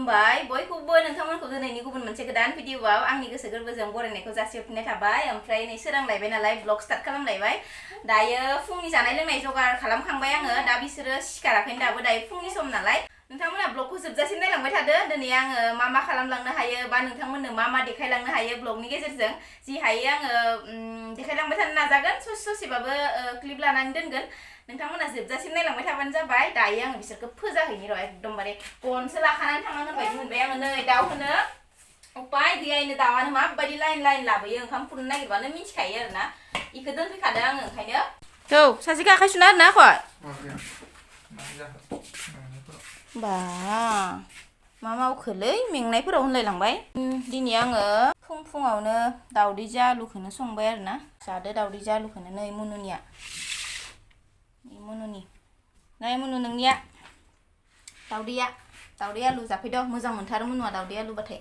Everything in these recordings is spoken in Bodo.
खुलुमबाय बयखौबो नोंथांमोनखौ दिनैनि गुबुन मोनसे गोदान भिडिअआव आंनि गोसो गोरबोजों बरायनायखौ जासिहरफिननाय थाबाय ओमफ्राय नै सोरांलायबाय नालाय ब्लग स्टार्ट खालामलायबाय दायो फुंनि जानाय लोंनाय जगार खालामखांबाय आङो दा बिसोरो सिखाराखैनो दाबो दायो फुंनि सम नालाय नोंथांमोना ब्लगखौ जोबजासिम नायलांबाय थादो दिनै आङो मा खालामलांनो हायो बा नोंथांमोननो मा देखायलांनो हायो ब्लगनि गेजेरजों जि हायो आङो देखायलांबाय थानो नाजागोन ससेबाबो क्लिप लानानै दोनगोन नोंथांमोना जोबजासिम नायलांबाय थाबानो जाबाय दायो आङो बिसोरखौ फोजाहैनि र' एकदमबारे गनसो लाखानानै थांनांगोन बायदि मोनबाय आङो नै दाउ होनो उपाय गैया इनो दाउआनो माबायदि लाइन लाबोयो ओंखाम खुरनो नागिरबानो मिथिखायो आरोना इखौ दोनफैखादों आङो ओंखायनो औ सासेखौ आखाइ सुना आरोना आखय बा मा मावखोलै मेंनायफोराव होनलायलांबाय दिनै आङो फुङावनो दावदैजों आलुखौनो संबाय आरोना जादो दावदैजों आलुखौनो नै मुनुनिया नै मुनु नोंनिया दावदै आलु जाफैदो मोजां मोनथारो मुनुआ दावदै आलुबाथाय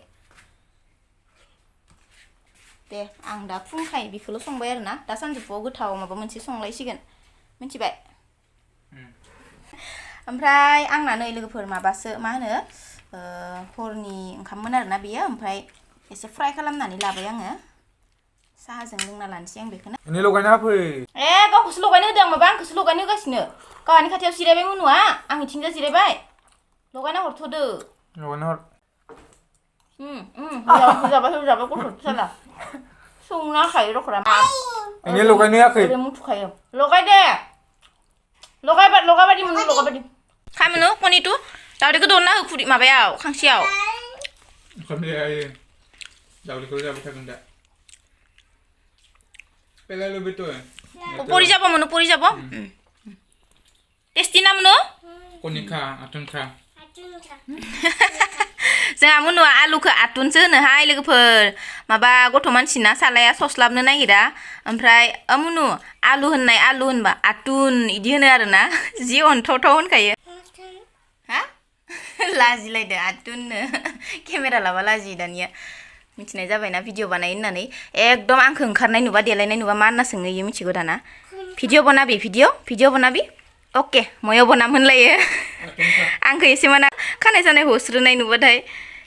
दे आं दा फुंखाय बेखौल' संबाय आरोना दा सानजौफुआव गोथाव माबा मोनसे संलायसिगोन मिथिबाय ओमफ्राय आंना नै लोगोफोर माबासो मा होनो हरनि ओंखाममोन आरोना बेयो ओमफ्राय एसे फ्राय खालामनानै लाबाय आङो साहाजों लोंना लानोसै आं बेखौनो ini लगायना होफै गावखौसो लगायनो होदों माबा आंखौसो लगायनो होगासिनो गावहानि खाथियाव जिरायबाय मुनुआ आं इथिंजा जिरायबाय लगायना हरथ'दो लगायना हर होजाबाय गथ'सो साला संना खायो रखरा ini लगायनो होआखै ओरै मुथुखायो लगाय दे लगायबादि मुनु लगायबादि खामनो कनिटु दावदैखौ दनना हो खुरि माबायाव खांसियाव ओंखाम जायो दावदैखौ जाबाय थागोन दा पेला लुबै तो परि যাব मनु परि যাব टेस्टि ना मनु कनिखा आथुनखा जोंहा मुनुआ आलुखौ आथुनसो होनोहाय लोगोफोर माबा गथ' मानसिना सालाया सस्लाबनो नागिरा ओमफ्राय मुनु आलु होनबा आथुन इदि होनो आरोना जि अनथावथाव होनखायो हा लाजिलायदो आथुननो केमेरा लाबा लाजियो दानिया मिथिनाय जाबायना भिडिअ बानायो होननानै एकदम आंखौ ओंखारनाय नुबा देलायनाय नुबा मा होनना सोङो इयो मिथिगौ दाना भिडिअ बनाबि ओके मयाव बनाम होनलायो आंखौ एसे माना खानाय सानाय हस्रोनाय नुबाथाय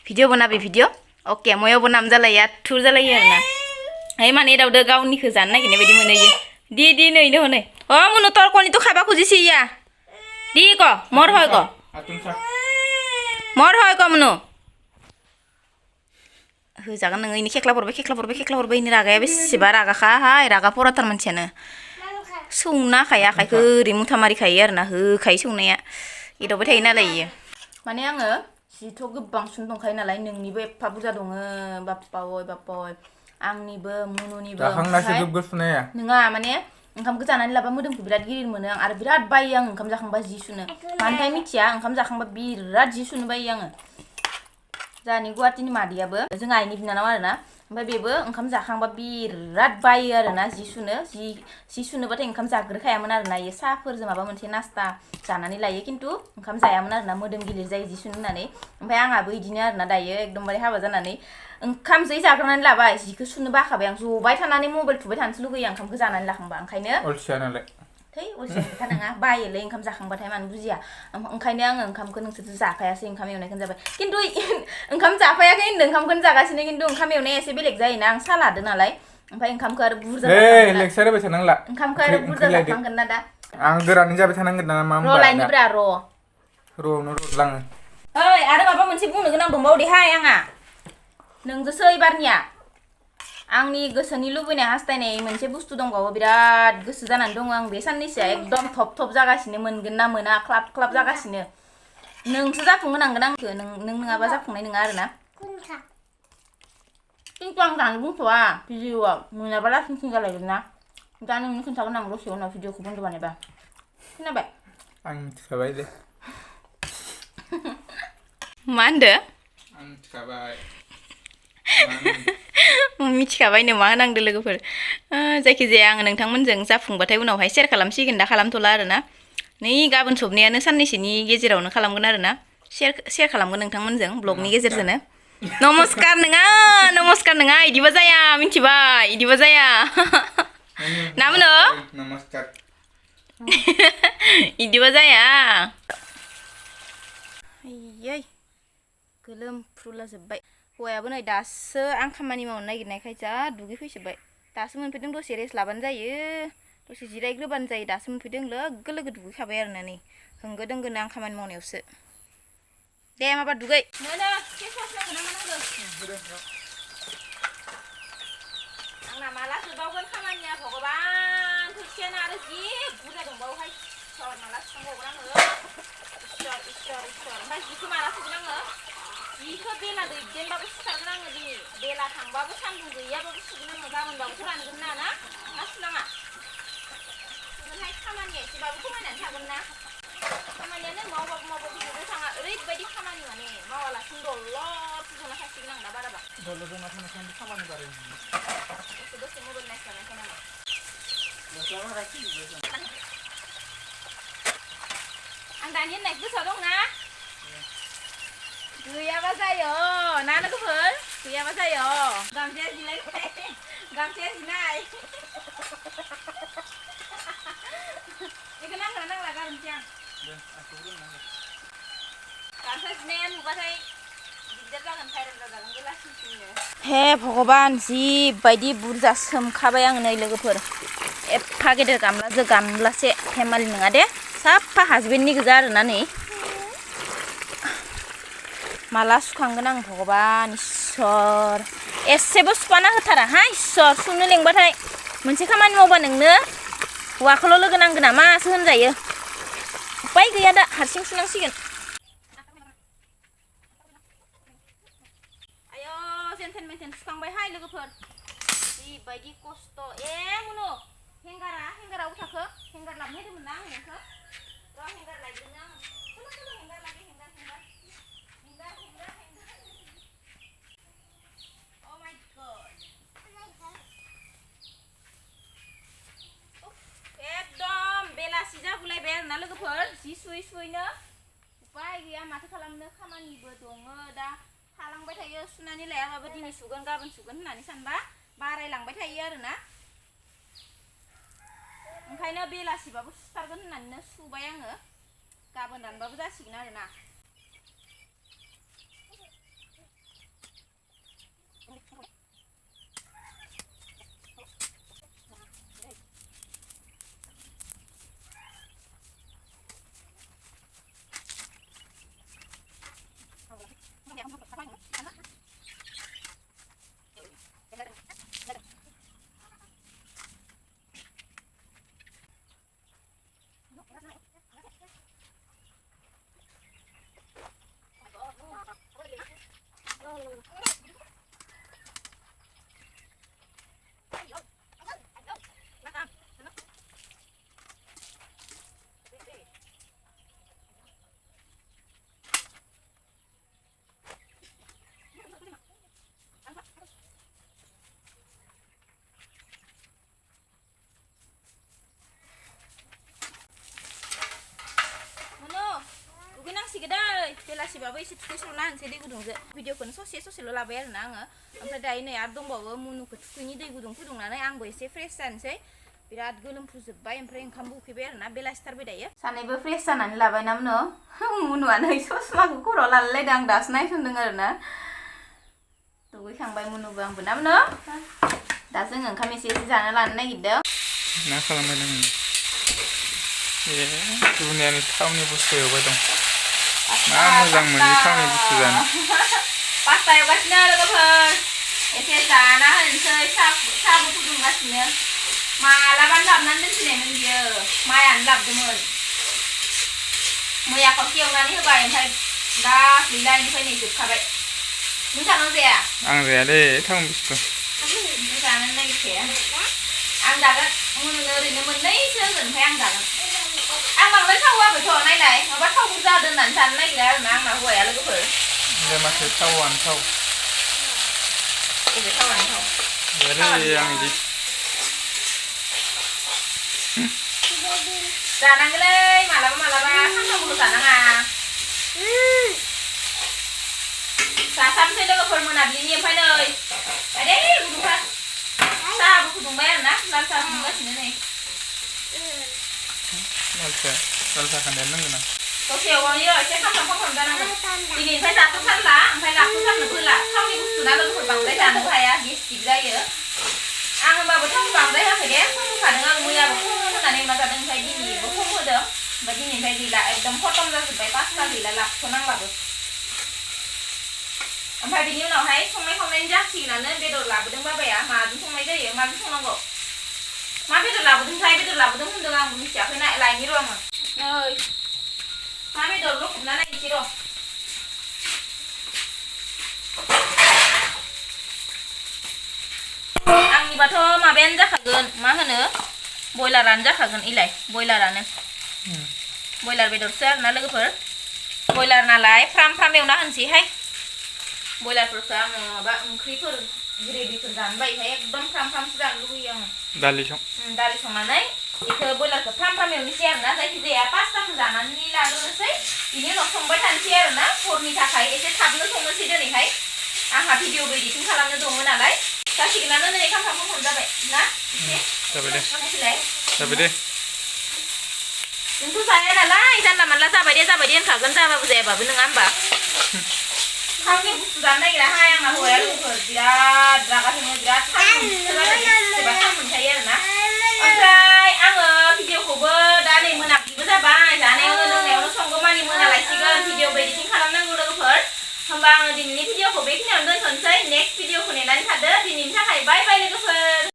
भिडिअ बनाबि ओके मयाव बनाम जालायो आथुर जालायो आरोना है माने दावदो गावनिखौ जानो नागिरनाय बायदि मोनो इयो दि नैनो हनै मुनु तर कनिथ' खाबा खुजिसि इया दि क मर হয় क मुनु होजागोन नोङो इनि खेख्ला हरबाय इनि रागाया बेसेबा रागाखाहाय रागा फराथार मानसियानो सौना खाया आखाइखौ ओरै मुथा मारिखायो आरोना होखायो सौनाया एदावबाय थायो नालाय इयो माने आङो जिथ' गोबां सुन दंखायो नालाय नोंनिबो एफा बुरजा दङ बाप्पा आंनिबो मुनुनिबो नङा माने ओंखामखौ जानानै लाबा मोदोमखौ बिराद गिलिर मोनो आं आरो बिराद बायो आं ओंखाम जाखांबा जि सुनो मानोथाय मिथिया ओंखाम जाखांबा बिराद जि सुनो बायो आङो जानि गुवाहाटीनि मादैयाबो जों आइनि बिनानाव आरोना ओमफ्राय बेबो ओंखाम जाखांबा बिराद बायो आरोना जि सुनोबाथाय ओंखाम जाग्रोखायामोन आरोना इयो साहाफोरजों माबा मोनसे नास्ता जानानै लायो खिन्थु ओंखाम जायामोन आरोना मोदोम गिलिर जायो जि सुनो होननानै ओमफ्राय आंहाबो इदिनो आरोना दायो एकदमबारे हाबा जानानै ओंखाम जै जाग्रोनानै लाबाय जिखौ सुनो बाखाबाय आं जबाय थानानै मबाइल थुबाय थानोसो लुगैयो ओंखामखौ जानानै लाखांबा ओंखायनो अलसिया नालाय अलसिया खोथा नङा बायोलै ओंखाम जाखांबाथाय मानो बुजिया ओंखायनो आङो ओंखामखौ नोंसोरथ' जाखायासै ओंखाम एवनायखौनो जाबाय खिन्थु ओंखाम जाफायाखै होनदों ओंखामखौनो जागासिनो खिन्थु ओंखाम एवनाया एसे बेलेग जायोना आं सा लादो नालाय ओमफ्राय ओंखामखौ आरो बुरजा लेक्सार होबाय थानांला ओंखामखौ आरो बुरजा जाखांगोन ना दा आं गोरानै जाबाय थानांगोन ना मा होनबा लायनिब्रा र'नो र'लाङो ओइ आरो माबा मोनसे बुंनो गोनां दंबावो देहाय आंहा नोंजोंसो एबारनिया आंनि गोसोनि लुबैनाय हास्थायनाय मोनसे बुस्थु दंबावो बिराद गोसो जानानै दङ आं बे साननैसोआ एकदम थप जागासिनो मोनगोन ना मोना क्लाब जागासिनो नोंसो जाफुंहोनांगोन आंखौ नों नङाबा जाफुंनाय नङा आरोना खिन्थु आं दानो बुंथ'वा भिडिअआव मोनाबा लासिंसिं जालायगोन ना दा नोंनो खोन्थागोन आं दसे उनाव भिडिअखौ बन्द बानायबा खोनाबाय आं मिथिखाबाय दे मा होनदो आं मिथिखाबाय मिथिखाबायनो मा होनांदो लोगोफोर जायखिजाया आङो नोंथांमोनजों जाफुंबाथाय उनावहाय शेयार खालामसिगोन दा खालामथ'ला आरोना नै गाबोन सबनायानो साननैसोनि गेजेरावनो खालामगोन आरोना शेयार खालामगोन नोंथांमोनजों ब्लगनि गेजेरजोंनो नमस्कार नङा इदिबा जाया मिथिबाय इदिबा जाया ना मोनो नमस्कार इदिबा जाया आयै गोलोमफ्रुलाजोब्बाय हौवायाबो नै दासो आं खामानि मावनो नागिरनायखाय जा दुगैफैजोब्बाय दासो मोनफैदों दसे रेस्ट लाबानो जायो दसे जिरायग्रोबानो जायो दासो मोनफैदों लोगो लोगो दुगैखाबाय आरोना नै होंगो दोंगोनो आं खामानि मावनायावसो दे माबा दुगै नोनो फेसवास नांगौ ना मा नांगौ आंना माला जोबावगोन खामानिया भगबान फैसायानो आरो जि बुरजा दंबावोहाय इसोर माला सुखांबावगोन आङो इसोर ओमफ्राय जिखौ माला सुगोन आङो जिखौ बेला दैदेनबाबो सुथारगोन आङो दिनै बेला थांबाबो सान्दुं गैयाबाबो सुगोन आङो गाबोनबाबोथ' रानगोन ना सुनाङा सुगोनहाय खामानिया एसेबाबो खमायनानै थागोन ना खामानियानो मावबाबो जोबनो थाङा ओरैबायदि खामानि माने मावालासिनो दलद जना थासिगोन आं दा बाराबा दलद जना थानायखायनो खामानि बारायो दसे मबाइल नायस्लानायखाय नालाय आं दानि होननाय गोसोआव दंना गैयाबा जायो ना लोगोफोर गैयाबा जायो गामसाया जिनाय बेखौ नांगोना नांला गारनोसै आं गामसा जिनाया नुबाथाय दिगदार जागोन भाइरेल जागोन बेलासिनो हे भगबान जिबायदि बुरजा सोमखाबाय आं नै लोगोफोर एफा गेदेर गामलासे फेमालि नङा दे साफा हासबेन्डनि गोजा आरोना नै माला सुखांगोन आं भगबान इसोर एसेबो सुखाना होथाराहाय इसोर सुनो लेंबाथाय मोनसे खामानि मावबा नोंनो हौवाखौल' लोगो नांगोन नामासो होनजायो उपाय गैया दा हारसिं सुनांसिगोन आयो जेनथेन मेनथेन सुखांबायहाय लोगोफोर जिबायदि खस्थ' मुनु हेंगारा उथाखो हेंगार लाबनो होदोंमोन ना आं नोंखौ र' हेंगार लायग्रोनो आं हेंगार लागे हेंगार Oh my god एकदम बेलासि जागुलायबाय आरोना लोगोफोर जि सुयैनो उपाय गैया माथो खालामनो खामानिबो दङ दा थालांबाय थायो सुनानै लायाबाबो दिनै सुगोन गाबोन सुगोन होननानै सानबा बारायलांबाय थायो आरोना ओंखायनो बेलासिबाबो सुथारगोन होननानैनो सुबाय आङो गाबोन रानबाबो जासिगोन आरोना बेलासिबाबो एसे थुखैस्र'ना होनसै दै गुदुंजों भिडिअखौनो ससेल' लाबाय आरोना आङो ओमफ्राय दायो नै आरो दंबावो मुनुखौ थुखैनि दै गुदुं फुदुंनानै आंबो एसे फ्रेस जानोसै बिराद गोलोमफ्रुजोब्बाय ओमफ्राय ओंखामबो उखैबाय आरोना बेलासिथारबाय दायो सानैबो फ्रेस जानानै लाबाय ना मुनुआ नै ससमाखौ खर'आव लालायलायदों आं दासो नायसनदों आरोना दुगैखांबाय मुनुबो आंबो ना मुनु दा जों ओंखाम एसे जानो लानो नागिरदों मा खालामबाय नों दुनियानि थावनि बुस्थु एवबाय दं मा मोजां मोनो थावनि बुस्थु जानो पास्ता एवगासिनो लोगोफोर एसे जाना होनोसै साहाबो फुदुंगासिनो मालाबानो लाबोनानै दोनफैनायमोन बियो मायानो लाबोदोंमोन मैया खावसे एवनानै होबाय ओमफ्राय दा गैला इनिफ्राय नै जोबखाबाय नों जानांगौ जाया आं जायालै थावनि बुस्थु जानो नागिरखाया आं जागोन मुनुनो ओरैनो मोननैसो होगोन ओमफ्राय आं जागोन आं बांद्राय थाव होआखैथ' नायलाय माबा थाव बुरजा दोननानै जानो नागिरा आरोना आंना हौवाया लोगोफोर माथो थावआनो थाव बबे थावानो थाव गैयालै आं बिदि जानांगोलै मालाबा सानफ्रामबोल' जानाङा जासाबसै लोगोफोर मोनाबिलिनि ओमफ्राय नै आदै गुदुंथार साहाबो फुदुंबाय आरोना लाल साहा फुदुंगासिनो नै लाल साहा खान्दायानो नांगोन आं दसे एवबावनि एसे खामफ्राम जानांगोन दिनैनिफ्राय जाथ'थारला ओमफ्राय लाखौथारनोबो होला थावनि बुस्थु ना लोगोफोर बांद्राय जानोबो हाया गेस्ट्रिक जायो आं होमबाबो थाव बांद्राय होआखै दे खम होखादों आं मैयाबो खम होनानै एवना जादों ओमफ्राय दिनैबो खम होदों ओमफ्राय दिनैनिफ्राय गैला एकदम खतम जाजोब्बाय पास्ता गैला लाख'नांलाबो ओमफ्राय बिनि उनावहाय संनाय खावनायनि जासिगोनानो बेदर लाबोदों बाबाया माजों संनाय जायो माजों संनांगौ मा बेदर लाबोदोंथाय बेदर लाबोदों होनदों आंबो मिथियाखै ना लायनि र' आङो नै मा बेदर लखबना नायनोसै र' आंनिबाथ' माबायानो जाखागोन मा होनो बयलारानो जाखागोन इलाय बयलारानो बयलार बेदरसो आरोना लोगोफोर बयलार नालाय फ्राम फ्राम एवना होनोसैहाय बयलारफोरखौ आङो माबा ओंख्रिफोर ग्रेभिफोर जानो बायोहाय एकदम फ्राम फ्रामसो जानो लुगैयो आङो दालि संनानै बेखौ बयलारखौ फ्राम फ्राम एवनोसै आरोना जायखिजाया पास्ताखौ जानानै लाग्रोनोसै बिनि उनाव संबाय थानोसै आरोना हरनि थाखाय एसे थाबनो संनोसै दिनैहाय आंहा भिडिअबो एडिटिं खालामनो दङ नालाय जासिगोनानो नै खामफ्राम जाबाय ना जाबाय दे नोंथ' जाया नालाय जानला मानला जाबाय दे होनखागोन जाबाबो जायाबाबो नङा होमबा थावनि बुस्थु जानो नागिराहाय आंना हौवाया लोगोफोर बिराद रागा जोङो बिराद थाव मोनखायो आरोना ओमफ्राय आङो भिडिअखौबो दा नै मोनाबिलिबो जाबाय जानायावनो लोंनायावनो संगौ मानि मोनालायसिगोन भिडिअबो एडिटिं खालामनांगौ लोगोफोर होमबा आङो दिनैनि भिडिअखौ बेखिनियावनो